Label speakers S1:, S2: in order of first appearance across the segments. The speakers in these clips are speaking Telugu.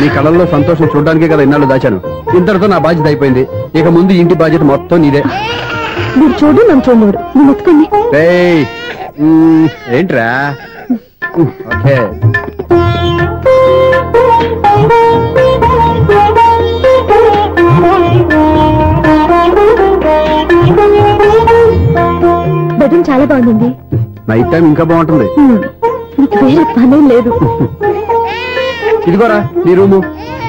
S1: నీ కళల్లో సంతోషం చూడడానికే కదా ఇన్నాళ్ళు దాచాను. ఇంతటితో నా బాధ్యత అయిపోయింది. ఇక ముందు ఇంటి బాధ్యత మొత్తం నీదే.
S2: మీరు చూడు, నన్ను చూడలేరు. నువ్వు ఎత్తుకోండి.
S1: ఏంట్రా? ఓకే.
S2: బెడ్రూమ్ చాలా బాగుందండి.
S1: నైట్ టైం ఇంకా బాగుంటుంది.
S2: మీకు వేరే పనే లేదు.
S1: ఇదిగోరా నీ రూము,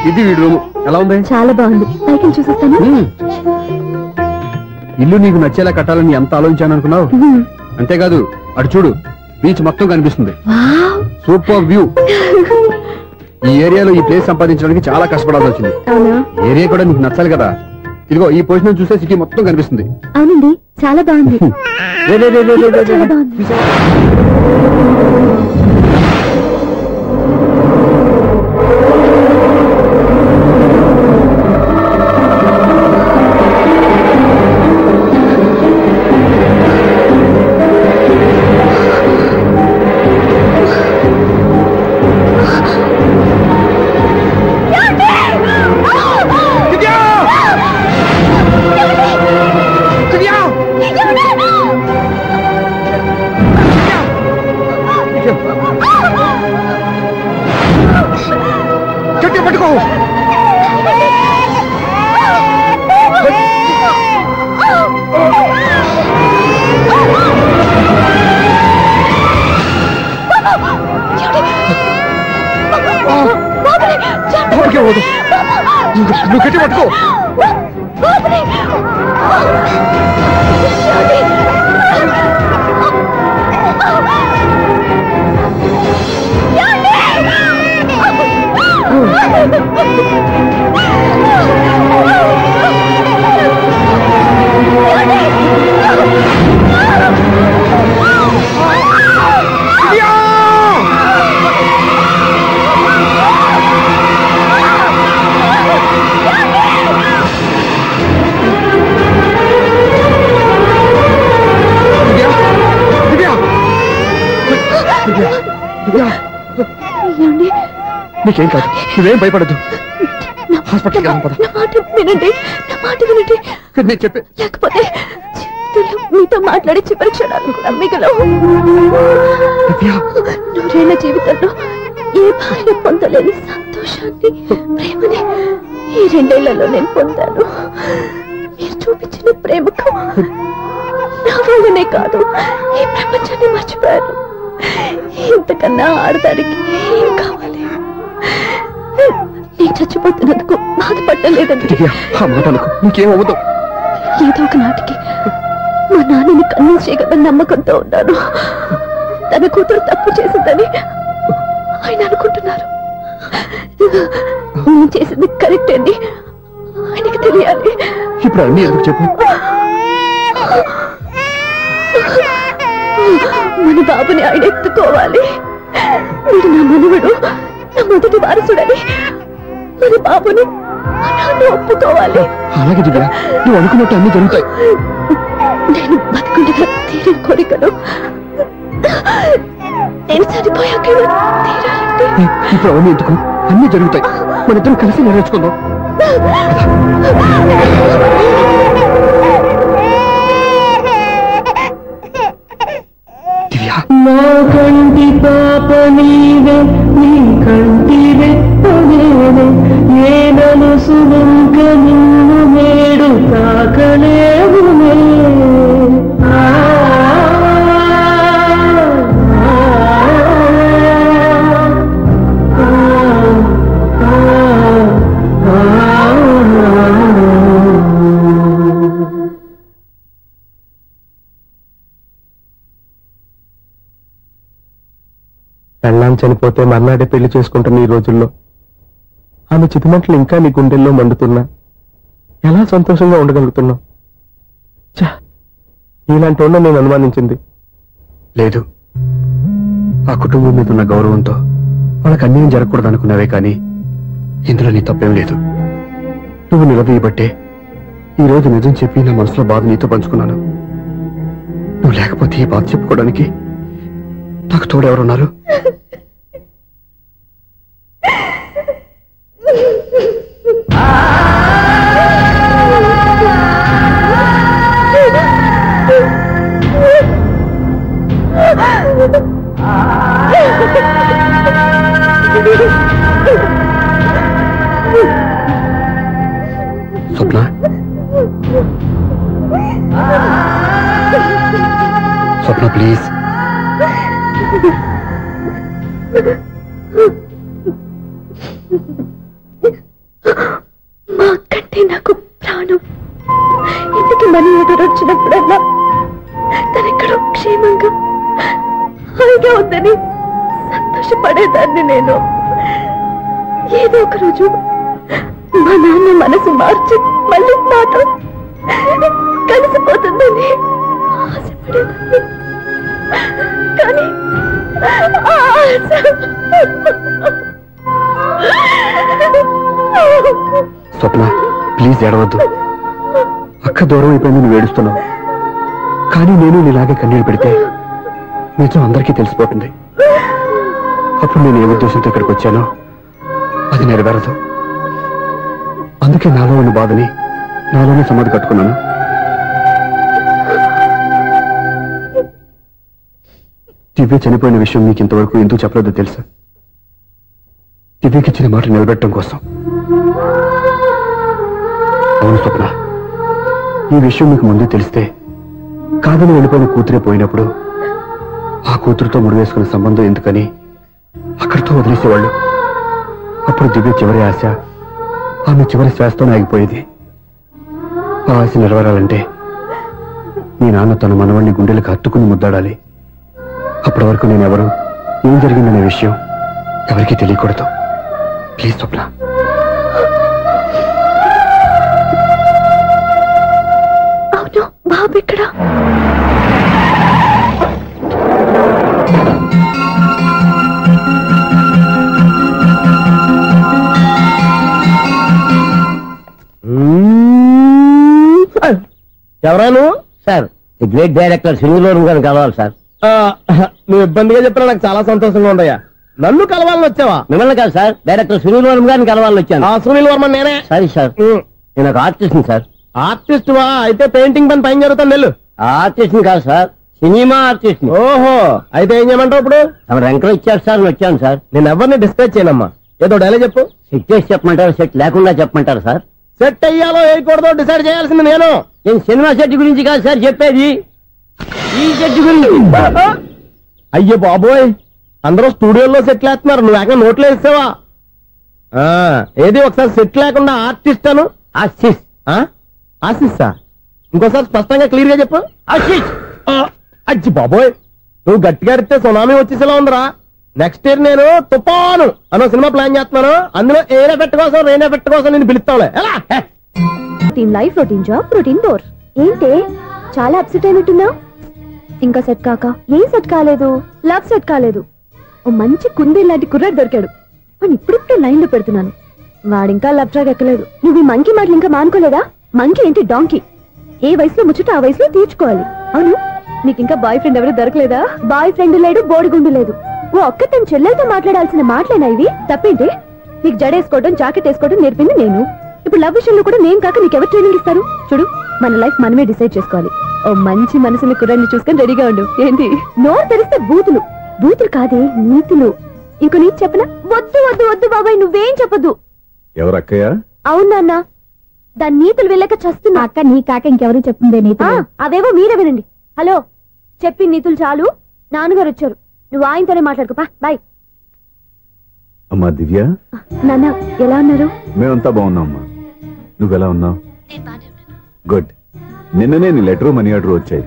S1: ఇది వీడి రూము. ఎలా ఉంది?
S2: చాలా బాగుంది. పైకి చూసేస్తాను.
S1: ఇల్లు నీకు నచ్చేలా కట్టాలని ఎంత ఆలోచించాను అనుకున్నావు? అంతేకాదు, అటు చూడు, బీచ్ మొత్తం కనిపిస్తుంది. Super view. ఈ ఏరియాలో ఈ ప్లేస్ సంపాదించడానికి చాలా కష్టపడాల్సి వచ్చింది. ఏరియా కూడా నీకు నచ్చాలి కదా. ఇదిగో ఈ పొజిషన్ చూస్తే సిటీ మొత్తం కనిపిస్తుంది.
S2: అవునండి, చాలా బాగుంది.
S1: నువ్వు గట్టి పట్టుకో. నీకేం కాదు, నువ్వేం భయపడద్దు. హాస్పిటల్కి
S2: వినండి, నా మాట వినండి.
S1: నేను చెప్పే,
S2: లేకపోతే మీతో మాట్లాడే చివరి క్షణాలు కూడా మిగలవు. నూరేళ్ల జీవితంలో ఏ భార్య పొందలేని సంతోషాన్ని, ప్రేమని ఈ 2 ఏళ్లలో నేను పొందాను. మీరు చూపించిన ప్రేమకు నా వల్లనే కాదు, ఈ ప్రపంచాన్ని మర్చిపోయాను. ఇంతకన్నా ఆడదానికి ఏం కావాలి? నేను చచ్చిపోతున్నందుకు బాధపడలేదండి.
S1: నీకేమవుతావు?
S2: ఏదో ఒక నాటికి మా నాన్నని కన్విన్స్ చేయగల నమ్మకంతో ఉన్నాను. తన కూతురు తప్పు చేసిందని ఆయన అనుకుంటున్నారు. నేను చేసింది కరెక్ట్ అని ఆయనకి తెలియాలి.
S1: ఇప్పుడు అన్ని ఎందుకు చెప్పు?
S2: మన బాబుని ఆయన ఎత్తుకోవాలి. మీరు నా మనవడు, నా మొదటి వారసుడని మన బాబుని ఒప్పుకోవాలి.
S1: అలాగే దివ్య, నువ్వు అనుకున్నట్టు అన్ని జరుగుతాయి.
S2: నేను బతుకుండగా తీరని కోరికలు నేను చనిపోయాక తీరాలంటే
S1: ఇప్పుడు అవన్నీ ఎందుకు? అన్ని జరుగుతాయి. మన ఇద్దరం కలిసి నెరవేర్చుకుందాం.
S3: నా కంటి పాప నీవే, నీ కంటి రెప్పనేనే, ఏ నలుసు వెంక నిన్ను నేడు తాకలేవునే.
S1: పెళ్ళాం చనిపోతే మర్నాడే పెళ్లి చేసుకుంటున్న ఈ రోజుల్లో ఆమె చితిమంటలు ఇంకా నీ గుండెల్లో మండుతున్నా ఎలా సంతోషంగా ఉండగలుగుతున్నావు? ఇలాంటి వాళ్ళ నేను అనుమానించింది లేదు. ఆ కుటుంబం మీద ఉన్న గౌరవంతో వాళ్ళకి అన్యాయం జరగకూడదు అనుకున్నావే కానీ ఇందులో నీ తప్పేం లేదు. నువ్వు నిలదీయబట్టే ఈ రోజు నిజం చెప్పి నా మనసులో బాధ నీతో పంచుకున్నాను. నువ్వు లేకపోతే ఈ బాధ చెప్పుకోవడానికి నాకు తోడెవరున్నారు? ప్లీజ్.
S2: మా అక్కంటే నాకు ప్రాణం. ఇంటికి మనీ ఆర్డర్ వచ్చినప్పుడల్లా తనెక్కడో క్షేమంగా హాయిగా ఉందని సంతోషపడేదాన్ని నేను. ఏదో ఒక రోజు మా నాన్న మనసు మార్చి మళ్ళీ నాతో కలిసిపోతుందని ఆశపడేదాన్ని. కానీ
S1: స్వప్న, ప్లీజ్ ఏడవద్దు. అక్క దూరం అయిపోయింది, నువ్వు ఏడుస్తున్నావు. కానీ నేను నీలాగే కన్నీళ్ళు పెడితే నిజం అందరికీ తెలిసిపోతుంది. అప్పుడు నేను ఏ ఉద్దేశంతో ఇక్కడికి వచ్చానో అది నెరవేరదు. అందుకే నాలో ఉన్న బాధని నాలోనే సమాధి కట్టుకున్నాను. దివ్య చనిపోయిన విషయం నీకు ఇంతవరకు ఎందుకు చెప్పలేదో తెలుసా? దివ్యకి ఇచ్చిన మాట నిలబెట్టడం కోసం. అవును స్వప్న, ఈ విషయం మీకు ముందే తెలిస్తే కాదని వెళ్ళిపోయిన కూతురే పోయినప్పుడు ఆ కూతురుతో ముడివేసుకున్న సంబంధం ఎందుకని అక్కడితో వదిలేసేవాళ్ళు. అప్పుడు దివ్య చివరి ఆశ ఆమె చివరి శ్వాసతో ఆగిపోయేది. ఆ ఆశ నెరవేరాలంటే మీ నాన్న తన మనవణ్ణి గుండెలకు హత్తుకుని ముద్దాడాలి. అప్పటి వరకు నేనెవరు, ఏం జరిగిందనే విషయం ఎవరికీ తెలియకూడదు. ప్లీజ్ స్వప్న.
S2: అవును, బాబు ఎక్కడా?
S4: ఎవరాను? Sir, the great director Srinivasam గారిని కలవాలి సార్. నువ్వు ఇబ్బందిగా చెప్పినా నాకు చాలా సంతోషంగా ఉందయ్యా. నన్ను కలవాలని వచ్చావా? మిమ్మల్ని కాదు సార్, డైరెక్టర్ శ్రీనివాసం గారిని కలవాలని వచ్చాను. సునీల్ వర్మ నేనే. సరే సార్, నేను ఒక ఆర్టిస్ట్ సార్. ఆర్టిస్ట్ వా? అయితే పెయింటింగ్ పైన జరుగుతాను. వెళ్ళు. ఆర్టిస్ట్ కాదు సార్, సినిమా ఆర్టిస్ట్. ఓహో, అయితే ఏం చేయమంటావు ఇప్పుడు? తమ ఎంకరేజ్ ఇచ్చారు సార్, వచ్చాను సార్. నేను ఎవరిని డిస్కస్ చేయనమ్మా. ఏదో డైలాగ్ చెప్పు. సెట్ చేసి చెప్పమంటారు, సెట్ లేకుండా చెప్పమంటారు సార్? సెట్ అయ్యాలో వేయకూడదో డిసైడ్ చేయాల్సింది నేను. నేను సినిమా సెట్ గురించి కాదు సార్ చెప్పేది, ఈ సెట్ గురించి. అయ్యో బాబోయ్, అందరూ స్టూడియోలో సెట్ లేస్తున్నారు, నువ్వు ఏకంగా నోట్లో వేస్తావా? ఏది ఒకసారి సెట్ లేకుండా ఆర్టిస్ట్ అను. ఆశిష్. ఆశిస్సా? ఇంకోసారి స్పష్టంగా క్లియర్ గా చెప్పు. ఆశిష్. అజ్జి బాబోయ్, నువ్వు గట్టిగా అడితే సునామీ వచ్చేసేలా ఉందిరా. నెక్స్ట్ ఇయర్ నేను తుఫాను అనో సినిమా ప్లాన్ చేస్తున్నాను. అందులో ఎయిర్ ఎఫెక్ట్ కోసం, రెయిన్ ఎఫెక్ట్ కోసం నేను పిలుస్తావులే. ఎలా?
S2: Routine life, routine job, routine bore. ఏంటే చాలా అప్సెట్ అయినట్టున్నావు? ఇంకా సెట్ కాక? ఏం సెట్ కాలేదు? లవ్ సెట్ కాలేదు. ఓ మంచి కుందే లాంటి కుర్రాడు దొరికాడు, వాడిని ఇప్పుడిప్పుడే లైన్ లో పెడుతున్నాను. వాడింకా లవ్ ట్రాక్ ఎక్కలేదు. నువ్వు ఈ మంకీ మాటలు ఇంకా మానుకోలేదా? మంకీ ఏంటి, డాంకీ. ఏ వయసులో ముచ్చట ఆ వయసులో తీర్చుకోవాలి. అవును, నీకు ఇంకా బాయ్ ఫ్రెండ్ ఎవరు దొరకలేదా? బాయ్ ఫ్రెండ్ లేడు, బోడిగుండు లేదు. ఓ ఒక్క తన చెల్లెలతో మాట్లాడాల్సిన మాటలేనా ఇవి? తప్పేంటి? నీకు జడేసుకోవడం, జాకెట్ వేసుకోవడం నేర్పింది నేను. ఇప్పుడు లవ్ విషయంలో కూడా నేను కాక నీకెవరు ట్రైనింగ్ ఇస్తారు? చూడు, మన లైఫ్ మనమే డిసైడ్ చేసుకోవాలి. ఓ మంచి మనసుని కుర్రాన్ని చూసుకొని రెడీగా ఉండు. ఏంటి నోరు తెరిస్తే బూతులు? బూతులు కాదే, నీతులు. ఇంకో నీతి చెప్పనా? వద్దు వద్దు వద్దు బాబాయ్, నువ్వేం చెప్పొద్దు.
S5: ఎవరక్కయ్య?
S2: అవునా అన్న, దాని నీతులు వెళ్ళక చస్తున్నా. అక్క నీ కాక ఇంకెవరు చెప్తుందే నీతి? అవేవో మీరే వినండి. హలో, చెప్పి నీతులు చాలు, నాన్నగారు వచ్చారు. నువ్వు ఆయనతోనే మాట్లాడుకోపా. బాయ్.
S5: అమ్మా దివ్య.
S2: నాన్న ఎలా ఉన్నారు?
S5: మేమంతా బాగున్నాం అమ్మా. నువ్వెలా ఉన్నావు? గుడ్. నిన్ననే నీ లెటరు మనీ ఆర్డర్ వచ్చాయి.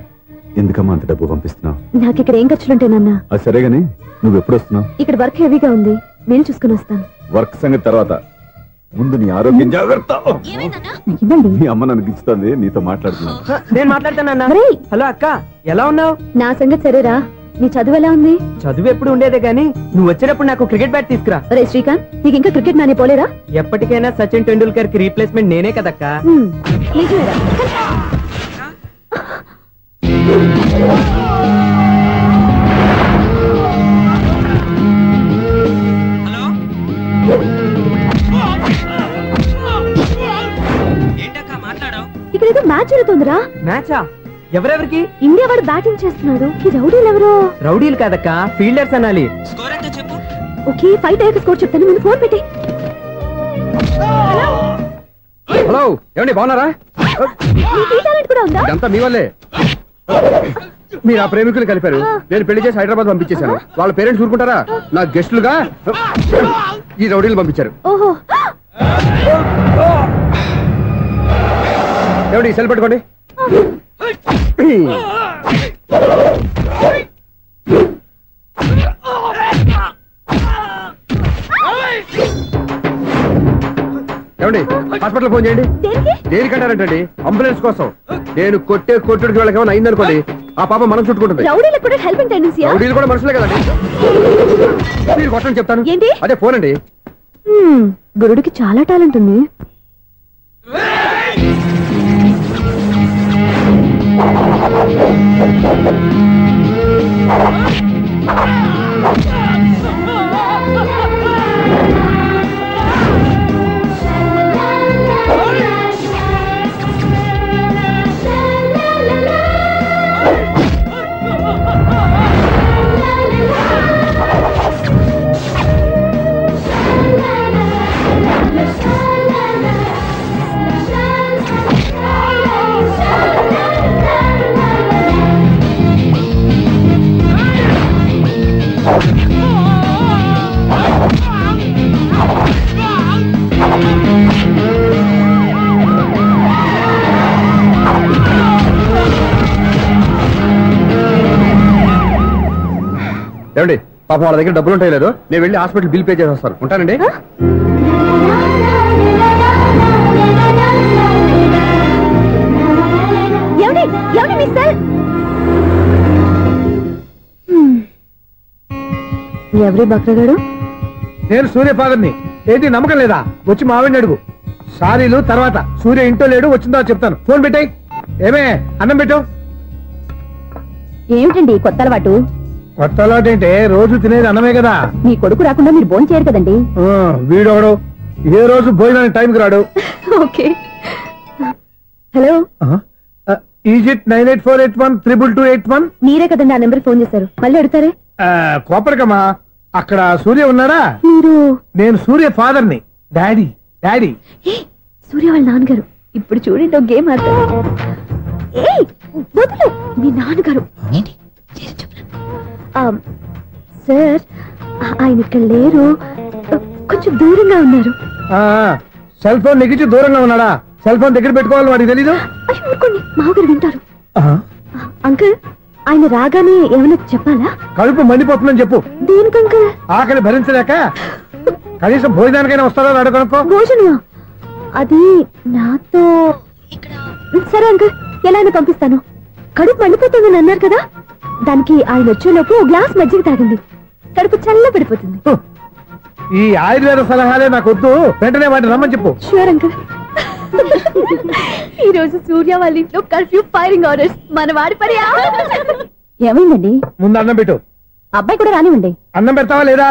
S5: ఎందుకమ్మా అంత డబ్బు పంపిస్తున్నావు?
S2: నాకు ఇక్కడ ఏం ఖర్చులుంటాయి నాన్న.
S5: అది సరేగాని నువ్వు ఎప్పుడు వస్తున్నావు? ఇక్కడ
S2: వర్క్ హెవీగా ఉంది, నేను చూసుకుని వస్తాను.
S5: వర్క్ సంగతి తర్వాత, ముందు నీ ఆరోగ్యం జాగ్రత్త. నీ అమ్మ నన్ను గిచ్చుతోంది, నీతో మాట్లాడుతున్నాను.
S4: నేను మాట్లాడతానన్నా. హలో అక్క, ఎలా ఉన్నావు?
S2: నా సంగతి సరేరా, నీ చదువు ఎలా ఉంది?
S4: చదువు ఎప్పుడు ఉండేదే గానీ నువ్వు వచ్చేటప్పుడు నాకు క్రికెట్ బ్యాట్ తీసుకురా.
S2: అరే శ్రీకాంత్, నీకు ఇంకా క్రికెట్ నానే పోలేరా?
S4: ఎప్పటికైనా సచిన్ టెండూల్కర్ కి రీప్లేస్మెంట్ నేనే కదక్క.
S2: ఇక్కడ ఏదో మ్యాచ్ జరుగుతుందిరా.
S4: మ్యాచా? ఎవరెవరికి?
S2: ఇండియా వాడు బ్యాటింగ్ చేస్తున్నాడు. ఈ రౌడీలు ఎవరు?
S4: రౌడీలు కాదక్క, ఫీల్డర్స్ అనాలి.
S2: స్కోర్ ఎంత చెప్పు. ఓకే, 5 అయ్యాక స్కోర్ చెప్తాను, ముందు 4 పెట్టి.
S1: హలో, ఏమండి బాగున్నారా?
S2: కూడా ఉందా?
S1: ఇదంతా మీ వల్లే. మీరు ఆ ప్రేమికులు కలిపారు, నేను పెళ్లి చేసి హైదరాబాద్ పంపించేశాను. వాళ్ళ పేరెంట్స్ ఊరుకుంటారా? నా గెస్టులుగా ఈ రౌడీలు పంపించారు.
S2: ఓహో,
S1: ఏమిటి సెల్ పెట్టుకోండి. ఏమండి హాస్పిటల్ ఫోన్ చేయండి. దేనికంటారంటండి? అంబులెన్స్ కోసం. నేను కొట్టే కొట్టుడికి వాళ్ళకి ఏమైనా అయిందనుకోండి, ఆ పాప మనం చుట్టుకుంటుంది.
S2: రౌడీలకు కూడా హెల్పింగ్ టెండెన్సీ.
S1: రౌడీలు కూడా మనుషులే కదండి. మీరు కొట్టండి చెప్తాను.
S2: ఏంటి?
S1: అదే ఫోన్ అండి.
S2: గురుడికి చాలా టాలెంట్ ఉంది.
S1: ఏమండి పాప వాళ్ళ దగ్గర డబ్బులు ఉంటాయి లేదు, నేను వెళ్ళి హాస్పిటల్ బిల్ పే చేసి వస్తాను. ఉంటానండి.
S2: ఎవరి బక్రగాడు?
S3: నేను సూర్య ఫాదర్ని. ఏంటి నమ్మకం లేదా? వచ్చి మావిని అడుగు. సారీలు తర్వాత. సూర్య ఇంటో లేడు, వచ్చిందో చెప్తాను. ఫోన్ పెట్టాయి. ఏమే అన్నం పెట్టు.
S2: ఏమిటండి కొత్త అలవాటు?
S3: కొత్త అలవాటు ఏంటే? రోజు తినేది అన్నమే కదా.
S2: మీ కొడుకు రాకుండా మీరు భోజనం చేయరు కదండి.
S3: వీడోడు ఏ రోజు భోజనానికి టైంకి రాడు.
S2: ఓకే. Hello,
S3: is it 9848132281.
S2: మీరే కదండి ఆ నెంబర్ ఫోన్ చేశారు, మళ్ళీ అడుగుతారే?
S3: కోపరికమ్మా. అక్కడ సూర్య ఉన్నారా?
S2: మీరు?
S3: నేను సూర్య ఫాదర్ని. డాడీ. డాడీ
S2: సూర్య వాళ్ళ నాన్నగారు. ఇప్పుడు చూడండి ఒక గేమ్ ఆడతారు. వదులు, మీ నాన్నగారు. సార్ ఆయన ఇక్కడ లేరు, కొంచెం దూరంగా ఉన్నారు.
S3: సెల్ ఫోన్ నెగించి దూరంగా ఉన్నాడా? సెల్ ఫోన్ దగ్గర పెట్టుకోవాలి, వాడికి తెలీదు.
S2: ఊరుకోండి, మామగారు వింటారు. అంకుల్ ఆయన రాగానే ఏమైనా చెప్పాలా?
S3: కడుపు మండిపోతుందని చెప్పు.
S2: దేనికి అంకుల్?
S3: ఆకలి భరించలేక. కనీసం భోజనానికైనా వస్తారో అడగనుకో.
S2: భోజనమా? అది నాతో. సరే అంకుల్, ఎలా అయినా పంపిస్తాను. కడుపు మండిపోతుందని అన్నారు కదా, దానికి ఆయన వచ్చేలోపు గ్లాస్ మజ్జిగ తాగండి, కడుపు చల్ల పడిపోతుంది.
S3: ఈ ఆయుర్వేద సలహాలే నాకు వద్దు, వెంటనే వాటిని రమ్మని చెప్పు.
S2: Sure uncle. ఈ రోజు సూర్య వాళ్ళ ఇంట్లో కర్ఫ్యూ ఫైరింగ్ ఆర్డర్స్. మన వాడి పని. ఏమైందండి?
S3: ముందు అన్నం పెట్టు.
S2: అబ్బాయి కూడా రానివ్వండి.
S3: అన్నం పెడతావా లేదా?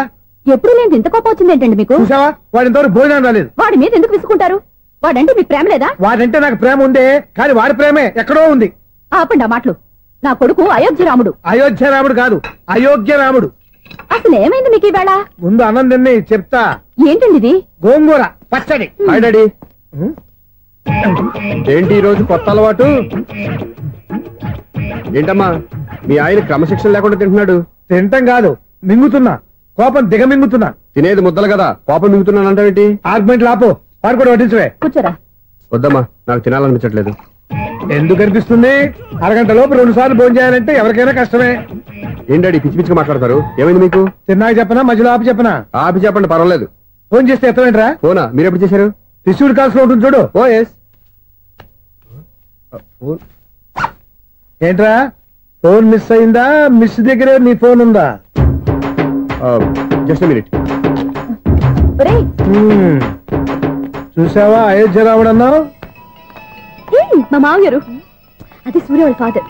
S2: ఎప్పుడు లేదు ఇంత కోపం వచ్చింది ఏంటండి మీకు?
S3: చూసావా, వాడి ఇంతవరకు భోజనం రాలేదు.
S2: వాడి మీద ఎందుకు విసుకుంటారు? వాడంటే మీకు ప్రేమ లేదా?
S3: వాడంటే నాకు ప్రేమ ఉందే, కానీ వాడి ప్రేమే ఎక్కడో ఉంది.
S2: ఆపండి ఆ మాటలు. నా కొడుకు అయోధ్య రాముడు.
S3: అయోధ్య రాముడు కాదు, అయోగ్య రాముడు.
S2: అసలు ఏమైంది మీకు ఈవేళ?
S3: ముందు అన్నం తిని చెప్తా.
S2: ఏంటండి ఇది?
S3: గోంగూర పచ్చడి.
S1: Hi daddy. ఏంటి ఈ రోజు కొత్త అలవాటు? ఏంటమ్మా మీ ఆయన క్రమశిక్షణ లేకుండా తింటున్నాడు?
S3: తింటం కాదు, మింగుతున్నా. కోపం దిగమింగుతున్నా.
S1: తినేది ముద్దలు కదా, కోపం మింగుతున్నాను అంటావేంటి?
S3: ఆర్గ్మెంట్ లాపో, వాడు కూడా వడ్డించవే.
S2: కూర్చోరా.
S1: వద్దమ్మా, నాకు తినాలనిపించట్లేదు.
S3: ఎందుకు అనిపిస్తుంది? అరగంట లోపు 2 సార్లు భోజనం చేయాలంటే ఎవరికైనా కష్టమే.
S1: ఏం డాడీ పిచ్చి పిచ్చిగా మాట్లాడతారు? ఏమైంది మీకు?
S3: తిన్నాక చెప్పనా, మధ్యలో ఆపి చెప్పనా?
S1: ఆపి చెప్పండి, పర్వాలేదు.
S3: ఫోన్ చేస్తే ఎత్తమేంట్రా?
S1: ఫోనా? మీరు ఎప్పుడు చేశారు?
S3: రిసీవ్డ్ కాల్స్ లో ఉంటుంది చూడు.
S1: ఓ ఎస్.
S3: ఏంట్రా ఫోన్ మిస్ అయిందా? మిస్ దగ్గరే నీ ఫోన్ ఉందా?
S1: Just minute.
S3: చూసావా అయోధ్య రాముడు అన్నావు?
S2: మా మామగారు. అది సూర్య వాళ్ళ ఫాదర్.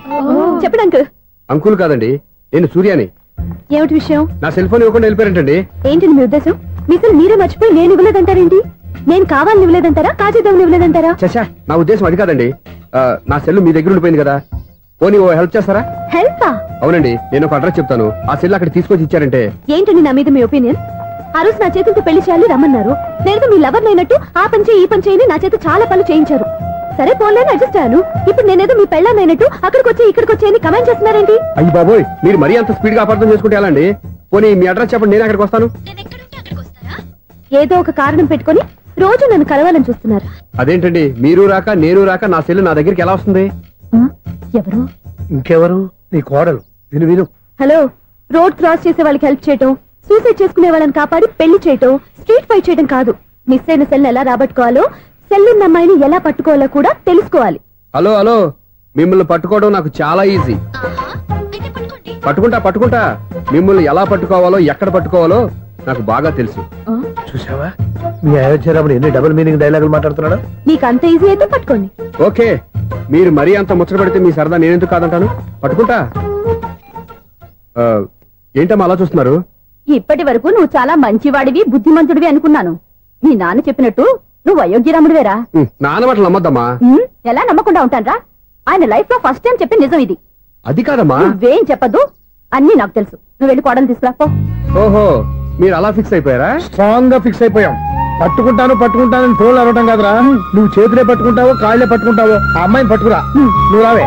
S2: చెప్పండి అంకుల్.
S1: అంకుల్ కాదండి, నేను సూర్యాని.
S2: ఏమిటి విషయం?
S1: నా సెల్ ఫోన్ ఇవ్వకుండా వెళ్ళిపోయారంటండి.
S2: ఏంటండి మీ ఉద్దేశం? మీకు మీరే మర్చిపోయి నేను ఇవ్వలేదంటారేంటి? నేను కావాలని ఇవ్వలేదంటారా, కాజేద్దామని ఇవ్వలేదంటారా?
S1: చచ్చా, నా ఉద్దేశం అది కాదండి. నా సెల్ మీ దగ్గర ఉండిపోయింది కదా, పోనీ ఓ హెల్ప్ చేస్తారా?
S2: హెల్పా?
S1: అవునండి, నేను ఒక అడ్రస్ చెప్తాను, ఆ సెల్ అక్కడ తీసుకొచ్చి ఇచ్చారంటే.
S2: ఏంటండి నా మీద మీ ఒపీనియన్? ఆ రోజు నా చేతులతో పెళ్లి చేయాలి రమ్మన్నారు. లేదు మీ లవర్ లేనట్టు ఆ పని చేయి ఈ పని చేయని నా చేత చాలా పనులు చేయించారు. సరే పోలేని అడ్జస్ట్ అయ్యాను. ఇప్పుడు నేనేదో మీ పెళ్ళాన్నైనట్టు అక్కడికి వచ్చి ఇక్కడికి వచ్చి అని కమెంట్ చేస్తున్నారేంటి?
S1: అయ్యి బాబోయ్, మీరు మరీ అంత స్పీడ్ గా అపార్థం చేసుకుంటే ఎలా అండి? పోనీ మీ అడ్రస్ చెప్పండి, నేను అక్కడికి వస్తాను.
S2: ఏదో ఒక కారణం పెట్టుకొని రోజు నన్ను కలవాలని చూస్తున్నారు.
S1: అదేంటండి, మీరు రాక నేను రాక నా సెల్ నా దగ్గరికి ఎలా వస్తుంది?
S2: ఎవరు?
S3: ఇంకెవరు? నీ కోడలు. విను విను.
S2: హలో, రోడ్ క్రాస్ చేసే వాళ్ళకి హెల్ప్ చేయటం, సూసైడ్ చేసుకునే వాళ్ళని కాపాడి పెళ్లి చేయటం, స్ట్రీట్ ఫైట్ చేయడం కాదు. మిస్ అయిన సెల్ ఎలా రాబట్టుకోవాలో, సెల్ ఉన్న అమ్మాయిని ఎలా పట్టుకోవాలో కూడా తెలుసుకోవాలి.
S1: హలో హలో, మిమ్మల్ని పట్టుకోవడం నాకు చాలా ఈజీ. పట్టుకుంటా. మిమ్మల్ని ఎలా పట్టుకోవాలో, ఎక్కడ పట్టుకోవాలో నాకు బాగా తెలుసు.
S3: చూసావా మీ అయోధ్యరాముడు ఎన్ని డబుల్ మీనింగ్ డైలాగులు మాట్లాడుతున్నాడు?
S2: నీకు అంత ఈజీ అయితే పట్టుకోండి.
S1: ఓకే, మీరు మరీ అంత ముచ్చట పెడితే మీ సరదా నేనెందుకు కాదంటాను. పట్టుకుంటా. ఏంటమ్మా అలా చూస్తున్నారు?
S2: ఇప్పటి వరకు నువ్వు చాలా మంచివాడివి, బుద్ధిమంతుడివి అనుకున్నాను. నీ నాన్న చెప్పినట్టు నువ్వు అయోగ్యరాముడివేరా?
S1: నాన్న మాటలు నమ్మద్దమ్మా.
S2: ఎలా నమ్మకుండా ఉంటానరా? ఆయన లైఫ్ లో ఫస్ట్ టైం చెప్పిన నిజం ఇది.
S1: అది కాదమ్మా.
S2: నువ్వేం చెప్పదు, అన్ని నాకు తెలుసు. నువ్వు వెళ్ళి కోడలు తీసుకురా.
S1: ఓహో, మీరు అలా ఫిక్స్ అయిపోయారా?
S3: స్ట్రాంగ్ గా ఫిక్స్ అయిపోయాం. పట్టుకుంటాను ఫోన్లు అడవటం కాదురా. నువ్వు చేతులే పట్టుకుంటావో కాళ్ళే పట్టుకుంటావో ఆ అమ్మాయిని పట్టుకురా. నువ్వు రావే.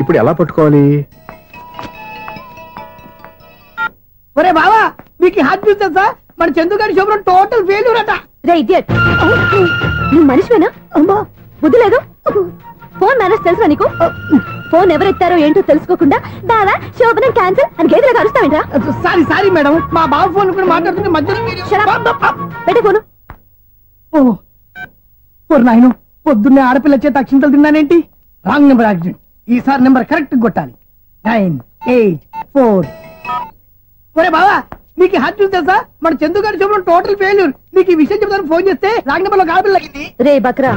S1: ఇప్పుడు ఎలా పట్టుకోవాలి?
S6: ఒరే బావా, మీకు హాట్ న్యూస్ తెలుసా? మన చందుగారి శుభ్రం టోటల్ ఫెయిల్యూర్ అట.
S2: రే ఇడియట్, నువ్వు మనిషివేనా? అమ్మా బుద్ధి లేదు. ఫోన్ మేనేజ్ తెలుసా నీకు? ఫోన్ ఎవరెత్తారో ఏంటో తెలుసుకోకుండా దాదా శోభనం క్యాన్సిల్ అని గేదెలకు అరుస్తావేంట్రా?
S6: సారీ మేడం, మా బావ ఫోన్ కూడా మాట్లాడుతుంటే మధ్యలో
S2: పెట్టే ఫోను.
S6: ఓ నాయను, పొద్దున్నే ఆడపిల్ల చేత అక్షింతలు తిన్నానేంటి? Wrong number accident. ఈసారి నెంబర్ కరెక్ట్ కొట్టాలి. 984. ఒరే బావా, మీకు హాట్ న్యూస్ తెలుసా? మన చందుగారి శుభ్రం టోటల్ ఫెయిల్యూర్. మీకు ఈ విషయం చెప్తాను ఫోన్ చేస్తే రాంగ్ నెంబర్ లో ఆడపిల్ల తగ్గింది.
S2: రే బక్రా,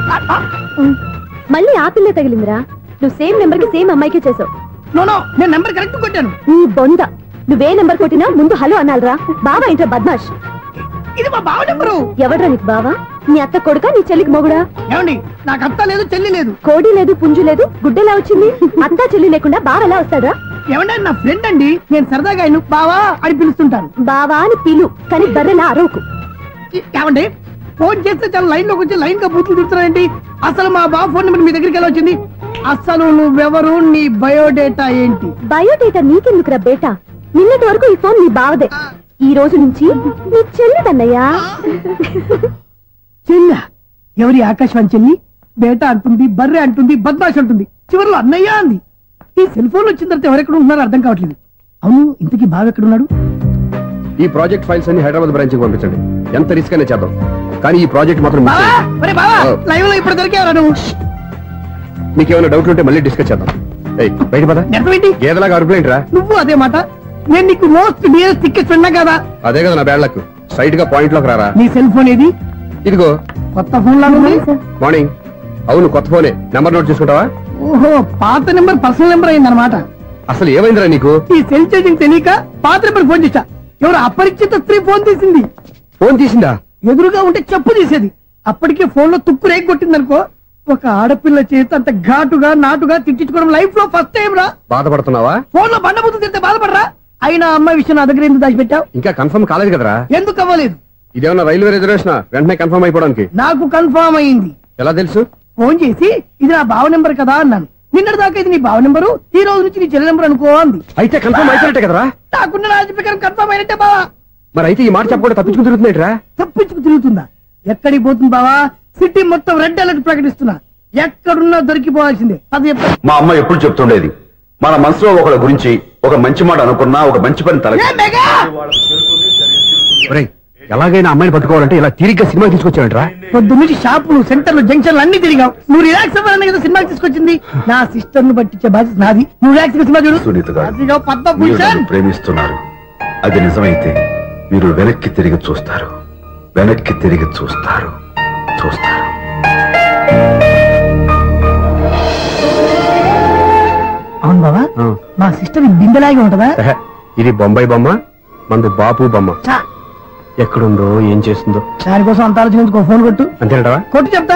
S2: మళ్ళీ ఆ పిల్లే తగిలిందిరా. నువ్వు సేమ్ నెంబర్ కి సేమ్ అమ్మాయికే చేసావు.
S6: నో, నేను నెంబర్ కరెక్ట్ కొట్టాను.
S2: నీ బొంద, నువ్వే నెంబర్ కొట్టినా ముందు హలో అనాలరా. బావా ఏంట్రా బద్మాష్?
S6: ఇది మా బావ నెంబరు.
S2: ఎవడ్రా నీకు బావా? నీ అత్త కొడుకా, నీ చెల్లికి మొగుడా?
S6: ఏమండి, నాకు అత్త లేదు, చెల్లి లేదు.
S2: కోడి లేదు, పుంజు లేదు, గుడ్డెలా వచ్చింది? అత్త చెల్లి లేకుండా బావ ఎలా వస్తాడా?
S6: ఏమంటే నా ఫ్రెండ్ అండి, నేను సరదాగా ఆయన బావా అని పిలుస్తుంటాను.
S2: బావా అని పిలు, కానీ బర్రెలా అరవకు.
S6: ఏమండి, ఫోన్ చేస్తే చాలా లైన్ లోకి వచ్చి లైన్ గా బూతులు తిడుతున్నాయండి. అసలు మా బావ ఫోన్ నెంబర్ మీ దగ్గరికి ఎలా వచ్చింది? అసలు నువ్వెవరు, నీ బయోడేటా ఏంటి?
S2: బయోడేటా నీకెందుకురా బేటా? నిన్నటి వరకు ఈ ఫోన్ నీ బావదే, ఈ రోజు నుంచి నీ చెల్లిదన్నయ్యా.
S6: చెల్ల? ఎవరి ఆకాశవాణి చెల్లి? బేటా అంటుంది, బర్రె అంటుంది, బద్మాష్ అంటుంది, చివరిలో అన్నయ్య అంది. ఈ సెల్ ఫోన్ వచ్చిన తర్వాత ఎవరెక్కడ ఉంటున్నారో అర్థం కావట్లేదు. అవును, ఇంతకీ బావ ఎక్కడున్నాడు?
S1: ఈ ప్రాజెక్ట్ ఫైల్స్ అన్ని హైదరాబాద్ బ్రాంచ్ కి పంపించండి. ఎంత రిస్క్ అయినా చేద్దాం, కానీ ఈ ప్రాజెక్ట్ మాత్రం miss చేయొద్దు.
S6: లైవ్ లో ఇప్పుడు దొరికేవరా నువ్వు?
S1: మీకేమైనా డౌట్లు ఉంటే మళ్ళీ డిస్కస్ చేద్దాం. బయట పద. గేదలాగా అరుపులేంట్రా?
S6: నువ్వు అదే మాట. నేను నీకు మోస్ట్ డియరెస్ట్ టికెట్స్ ఉన్నా కదా.
S1: అదే కదా నా బ్యాడ్ లక్. స్ట్రైట్ గా పాయింట్ లోకి రారా.
S6: నీ సెల్ ఫోన్ ఏది?
S1: ఇదిగో.
S6: కొత్త ఫోన్ లాగా ఉంది.
S1: మార్నింగ్. అవును, కొత్త ఫోనే. నెంబర్ నోట్ చేసుకుంటావా?
S6: ఓహో, పాత నెంబర్ పర్సనల్ నెంబర్ అయిందన్నమాట.
S1: అసలు ఏమైందిరా నీకు?
S6: ఈ సెల్ చేంజింగ్ తెలియక పాత నెంబర్ ఫోన్ చేశా. ఎవరు అపరిచిత స్త్రీ ఫోన్ తీసింది.
S1: ఫోన్ తీసిందా?
S6: ఎదురుగా ఉంటే చెప్పు తీసేది. అప్పటికే ఫోన్ లో తుక్కు రేగి కొట్టిందనుకో. ఒక ఆడపిల్ల చేత అంత ఘాటుగా నాటుగా తిట్టించుకోవడం లైఫ్ లో ఫస్ట్ టైం రా.
S1: బాధపడుతున్నావా?
S6: ఫోన్ లో బండబుద్ధి తింటే బాధపడరా? అయినా అమ్మాయి విషయం నా దగ్గర ఎందుకు దాచిపెట్టావు?
S1: ఇంకా కన్ఫర్మ్ కాలేదు కదరా.
S6: ఎందుకు అవ్వలేదు?
S1: ఇదేమన్నా రైల్వే రిజర్వేషన్? వెంటనే కన్ఫర్మ్ అయిపోవడానికి.
S6: నాకు కన్ఫర్మ్ అయింది.
S1: ఎలా తెలుసు?
S6: ఫోన్ చేసి ఇది నా బావ నెంబర్ కదా అన్నాను. నిన్నటి దాకా ఇది నీ బావ నెంబరు, ఈ రోజు నుంచి నీ చెల్లి నెంబర్ అనుకో అంది.
S1: అయితే కన్ఫర్మ్ అయిపోయినట్టే కదరా?
S6: నాకున్న రాజు ప్రకారం కన్ఫర్మ్ అయినట్టే బావా.
S1: మరి అయితే ఈ మాట చెప్పకుండా తప్పించుకుని తిరుగుతున్నాయిట్రా?
S6: తప్పించుకు తిరుగుతుందా? ఎక్కడికి పోతుంది బావా? సిటీ మొత్తం రెడ్ అలర్ట్ ప్రకటిస్తున్నా. ఎక్కడున్నా దొరికిపోవాల్సిందే. అది
S5: మా అమ్మ ఎప్పుడు చెప్తుండేది, మన మనసులో ఒకళ్ళ గురించి ఒక మంచి మాట అనుకున్నా ఒక మంచి పని తల.
S1: ఎలాగైనా అమ్మాయిని పట్టుకోవాలంటే ఇలా తిరిగ్గా సినిమా తీసుకొచ్చాడంట్రా.
S6: పొద్దు నుంచి షాపులు, సెంటర్లు, జంక్షన్లు అన్ని తిరిగావు. నువ్వు రిలాక్స్ అవ్వాలని కదా సినిమా తీసుకొచ్చింది. నా సిస్టర్ ను పట్టించే బాధ్యత నాది. నువ్వు రిలాక్స్ సినిమా చూడు.
S5: సునీత గారు,
S6: అదిగో పద్మభూషణ్.
S5: మీరు నన్ను ప్రేమిస్తున్నారు. అది నిజమైతే మీరు వెనక్కి తిరిగి చూస్తారు, వెనక్కి తిరిగి చూస్తారు.
S6: అవును బావా, మా సిస్టర్ బిందెలాగే ఉంటదా?
S1: ఇది బొంబాయి బొమ్మ, మంది బాపు బొమ్మ.
S6: చా,
S1: ఎక్కడుందో ఏం చేస్తుందో
S6: దానికోసం అంత ఆలోచించుకో. ఫోన్ కొట్టు.
S1: అంతేనటవా?
S6: కొట్టు చెప్తా.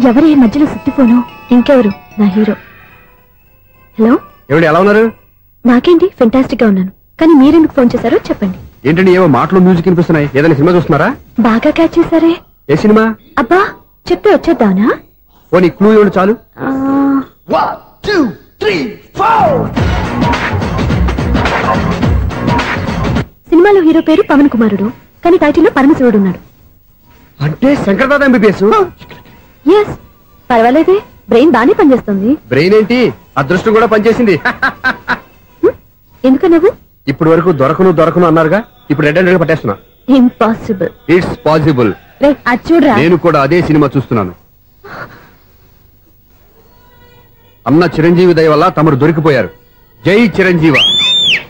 S2: ఎవరి మధ్యలో సుత్తి ఫోను? ఇంకెవరు? నా హీరో. హలో,
S1: ఎవడు ఎలా ఉన్నారు?
S2: నాకేంటి, ఫెంటాస్టిక్ గా ఉన్నాను. కానీ మీరెందుకు ఫోన్ చేశారో చెప్పండి.
S1: ఏంటండి ఏవో మాటలు మ్యూజిక్ వినిపిస్తున్నాయి? ఏదైనా సినిమా చూస్తున్నారా?
S2: బాగా క్యాచ్ చేశారే.
S1: ఏ సినిమా?
S2: అబ్బా చెప్తే వచ్చేద్దానా?
S1: ఓ నీ క్లూ ఇవ్వండి చాలు.
S2: సినిమాలో హీరో పేరు పవన్ కుమారుడు, కానీ టైటిల్లో పరమశివుడు ఉన్నాడు.
S1: అంటే శంకర్దాద ఎంబీబీఎస్.
S2: ఎస్, పర్వాలేదే, బ్రెయిన్ బానే పనిచేస్తుంది.
S1: బ్రెయిన్ ఏంటి, అదృష్టం కూడా పనిచేసింది.
S2: ఎందుకు నువ్వు
S1: ఇప్పటి వరకు దొరకను అన్నారుగా, ఇప్పుడు రెడ్ హ్యాండెడ్ గా పట్టేస్తున్నా.
S2: ఇంపాసిబుల్.
S1: It's possible.
S2: అది చూడరా.
S1: నేను కూడా అదే సినిమా చూస్తున్నాను. అన్న చిరంజీవి దయ వల్ల తమరు దొరికిపోయారు. జై చిరంజీవ.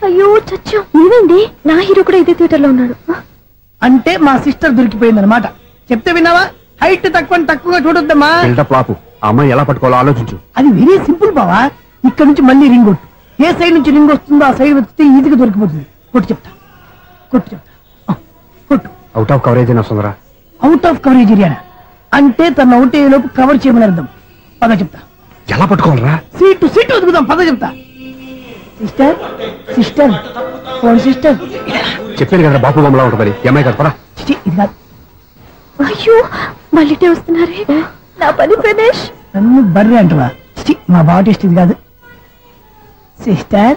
S2: అయ్యో చచ్చా, నీవేంటి? నా హీరో కూడా ఇదే థియేటర్ లో ఉన్నాడు.
S6: అంటే మా సిస్టర్ దొరికిపోయింది అనమాట. చెప్తే విన్నావా? హైట్ తక్కువగా చూడొద్దమ్మా.
S1: బిల్డప్ లాపు. ఆ అమ్మాయి ఎలా పట్టుకోవాలో ఆలోచించు.
S6: అది వెరీ సింపుల్ బావా. ఇక్కడ నుంచి మళ్ళీ రింగ్ కొట్టు. ఏ సైడ్ నుంచి రింగ్ వస్తుందో ఆ సైడ్ వస్తే ఈజీగా దొరికిపోతుంది. కొట్టు చెప్తా. కొట్టు.
S1: అవుట్ ఆఫ్ కవరేజ్ అయినా సుందరా.
S6: అవుట్ ఆఫ్ కవరేజ్ ఏరియా అంటే తన అవుట్ అయ్యే లోపు కవర్ చేయమని అర్థం. పద చెప్తా.
S1: ఎలా పట్టుకోవాలరా?
S6: సీటు వదుకుదాం. పద చెప్తా. సిస్టర్
S1: చెప్పాను కదా బాపు బొమ్మలా ఉంటుంది. అమ్మాయి కదా పడా.
S6: ఇది కాదు.
S2: అయ్యో మళ్ళీటే వస్తున్నారే. నా పని ఫినిష్.
S6: నన్ను బర్రె అంటవా? మా బావ టేస్ట్ ఇది కాదు. సిస్టర్.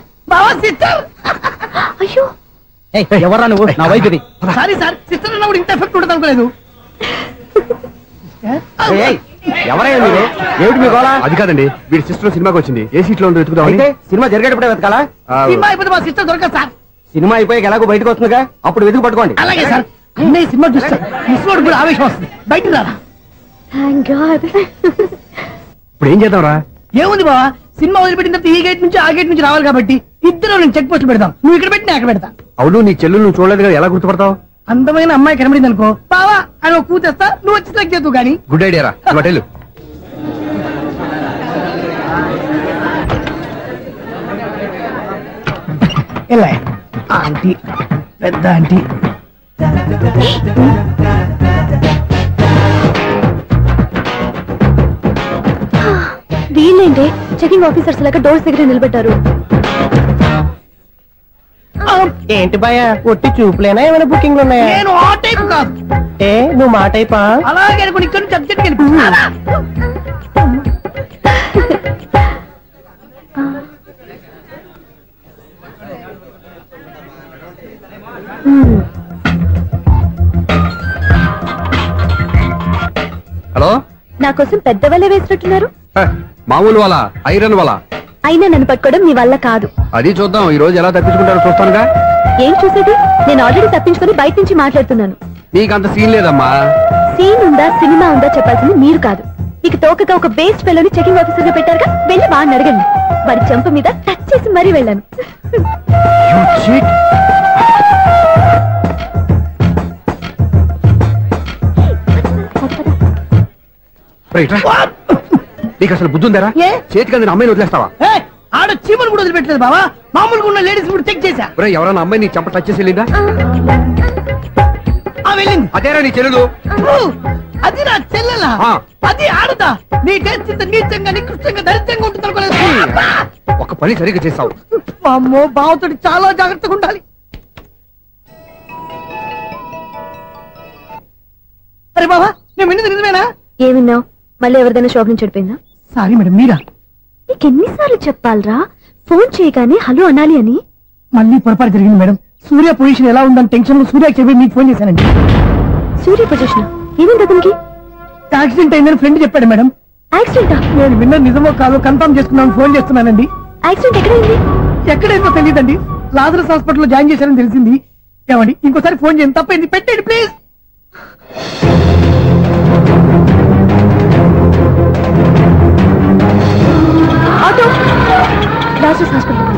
S2: అయ్యో
S4: ఎవరా నువ్వు? నా వైపు ఇది.
S6: సారీ సార్, సిస్టర్ అన్నప్పుడు ఇంత ఎఫెక్ట్ ఉండదు అనుకోలేదు.
S4: ఎవరైనా మీరు? ఏమిటి మీ గోళ?
S1: అది కాదండి, వీడి సిస్టర్ సినిమాకి వచ్చింది. ఏ సీట్ లో ఉందో వెతుకుదాం.
S4: అయితే సినిమా జరిగేటప్పుడే వెతకాలా?
S6: సినిమా అయిపోతే మా సిస్టర్ దొరకదు సార్.
S4: సినిమా అయిపోయాక ఎలాగో బయటకు వస్తుందిగా, అప్పుడు వెతుకు పట్టుకోండి.
S6: అలాగే సార్. అన్నయ్య సినిమా చూస్తారు, మిస్వాడు కూడా ఆవేశం వస్తుంది. బయట రారా.
S2: Thank God.
S1: ఇప్పుడు ఏం చేద్దాంరా?
S6: ఏముంది బావా, సినిమా వదిలిపెట్టిన తర్వాత ఈ గేట్ నుంచి ఆ గేట్ నుంచి రావాలి కాబట్టి ఇద్దరు నేను చెక్ పోస్ట్ పెడతాం. నువ్వు ఇక్కడ పెట్టి నేను అక్కడ పెడతా.
S1: అవును, నీ చెల్లు నువ్వు చూడలేదు కదా, ఎలా గుర్తుపడతావు?
S6: అందమైన అమ్మాయి కనబడింది అనుకో బావా అని ఒక కూతేస్తా, నువ్వు వచ్చి సెలెక్ట్ చేద్దు కానీ.
S1: గుడ్ ఐడియా రా. హోటల్
S6: ఎలా ఆంటీ, పెద్ద ఆంటీ.
S2: వీళ్ళేంటి చెకింగ్ ఆఫీసర్స్ లాగా డోర్స్ దగ్గర నిలబెట్టారు.
S4: ఏంటి భయ, ఒట్టి చూపులేనా ఏమైనా బుకింగ్లు ఉన్నాయా?
S6: నేను ఆ టైప్ కాదు.
S4: నువ్వు మా టైపా?
S6: అలాగే అనుకుని ఇక్కడ నుంచి అర్జెంట్కి వెళ్ళిపో.
S1: హలో,
S2: నా కోసం పెద్ద వలే వేసినట్టున్నారు.
S1: మామూలు వాళ్ళ ఐరన్ వాళ్ళ.
S2: అయినా నన్ను పట్టుకోవడం మీ వల్ల కాదు.
S1: అది చూద్దాం, ఈ రోజు ఎలా తప్పించుకుంటారో చూస్తానుగా.
S2: ఏం చూసేది? నేను ఆల్రెడీ తప్పించుకొని బయట నుంచి మాట్లాడుతున్నాను.
S1: నీకంత సీన్ లేదమ్మా.
S2: సీన్ ఉందా సినిమా ఉందా చెప్పాల్సింది మీరు కాదు. మీకు తోకగా ఒక బేస్ట్ ఫెలోని చెకింగ్ ఆఫీసర్ గా పెట్టారుగా, వెళ్ళి వాడిని అడగండి. వాడి చెంప మీద టచ్ చేసి మరీ వెళ్ళాను.
S1: నీకు అసలు బుద్ధి ఉందారా? చేతికి అందిన అమ్మాయిని వదిలేస్తావా?
S6: ఆడ చీమలు కూడా వదిలిపెట్టలేదు బావా. మామూలుగా ఉన్న లేడీస్ కూడా చెక్ చేశా.
S1: ఎవరైనా అమ్మాయి నీ చెంప టచ్ చేసి వెళ్ళిందా?
S6: వెళ్ళింది.
S1: అదేరా నీ చెల్లెలు?
S6: అది నా చెల్లెలా? అది ఆడదా? నీ టేస్ట్ ఇంత నీచంగా నికృష్టంగా దరిద్రంగా ఉంటుంది అనుకోలేదు.
S1: ఒక పని సరిగ్గా చేస్తావు.
S6: అమ్మో, బావతోటి చాలా జాగ్రత్తగా ఉండాలి. అరే బావా, నేను విన్నది నిజమేనా?
S2: ఏమిన్నావు? మళ్ళీ ఎవరిదైనా షాప్ నుంచి చెడిపోయిందా?
S6: సారీ మేడం, మీరా?
S2: నీకెన్నిసార్లు చెప్పాలరా ఫోన్ చేయగానే హలో అనాలి అని?
S6: మళ్ళీ పొరపాటు జరిగింది మేడం. సూర్య పొజిషన్ ఎలా ఉందని టెన్షన్ లో సూర్య చెప్పి మీకు ఫోన్ చేశానండి.
S2: సూర్య పొజిషన్ ఏమైంది అతనికి?
S6: యాక్సిడెంట్ అయిందని ఫ్రెండ్ చెప్పాడు మేడం.
S2: యాక్సిడెంటా?
S6: నేను విన్న నిజమో కాదో కన్ఫర్మ్ చేసుకున్నాను, ఫోన్ చేస్తున్నానండి.
S2: యాక్సిడెంట్ ఎక్కడైంది?
S6: ఎక్కడైందో తెలియదండి. లాజరస్ హాస్పిటల్లో జాయిన్ చేశారని తెలిసింది. ఏమండి, ఇంకోసారి ఫోన్ చేయండి. తప్పైంది, పెట్టండి ప్లీజ్.
S2: Auto Lazarus hospital.